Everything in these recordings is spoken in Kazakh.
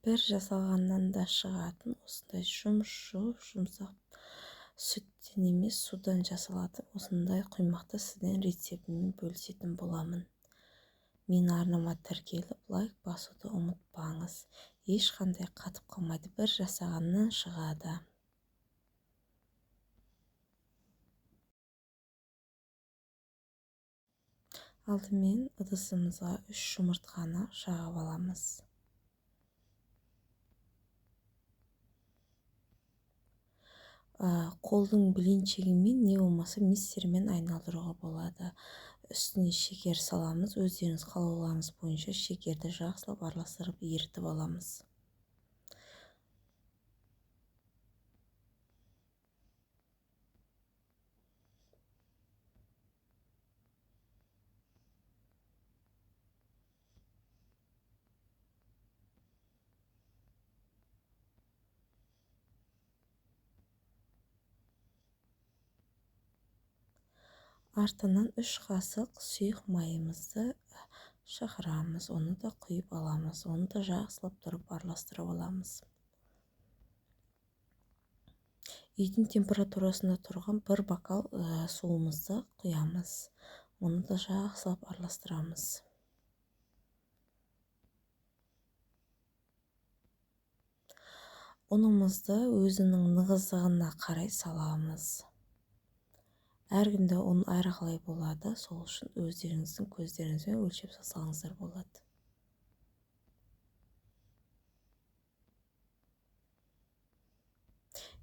бір жасалғаннан да шығатын осындай жұмсақ сүттен емес судан жасалады. Осындай құймақты сізден рецептімен бөлісетін боламын. Мен арнама тіркеліп, лайк басуды ұмытпаңыз. Ешқандай қатып қалмайды, бір жасағаннан шығады. Алдымен ыдысымызға 3 жұмыртқаны жағып аламыз. Қолдың біліншегімен не болмаса мистермен айналдыруға болады. Үстіне шекер саламыз. Өздеріңіз қалауларыңыз бойынша шекерді жақсылап араластырып ерітіп аламыз. Артынан 3 қасық сұйық майымызды шығарамыз. Оны да құйып аламыз. Оны да жақсылап тұрып араластырып аламыз. Үйдің температурасында тұрған 1 бокал суымызды құямыз. Оны да жақсылап араластырамыз. Ұнымызды өзінің нығыздығына қарай саламыз. Әркімде ұн әрқалай болады, сол үшін өздеріңіздің көздеріңізбен өлшеп салсаңыздар болады.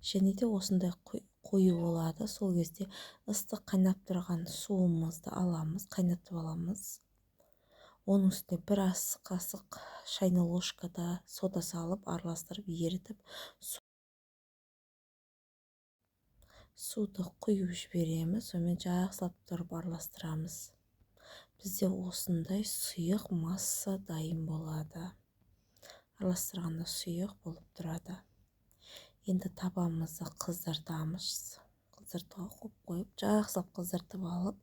Және де осындай қою болады. Сол кезде ыстық қайнап тұрған суымызды аламыз, қайнатып аламыз. Оның үстіне 1 ас қасық шайны ложкада сода салып, араластырып, ерітіп, суды құйып жібереміз, сонымен жақсылап тұрып араластырамыз. Бізде осындай сұйық масса дайын болады. Араластырғанда сұйық болып тұрады. Енді табамызды қыздыртамыз. Қыздыртуға қойып, жақсылап қыздыртып алып,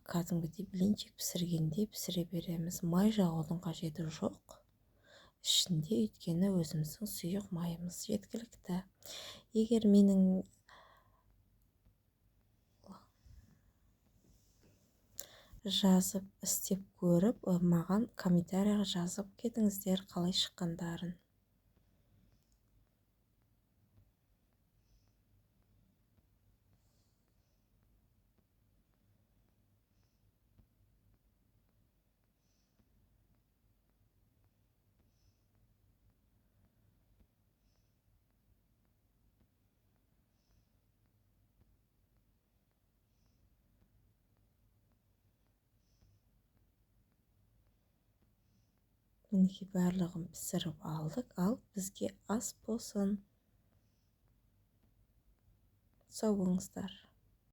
кәдімгідей блинчик пісіргенде пісіре береміз. Май жағудың қажеті жоқ. Ішінде өйткені өзіміздің сұйық майымыз жеткілікті. Егер менің жазып істеп көріп, маған комментарияға жазып кетіңіздер қалай шыққандарын. Мінекей барлығын пісіріп алдық, ал бізге ас болсын. Сау болыңыздар.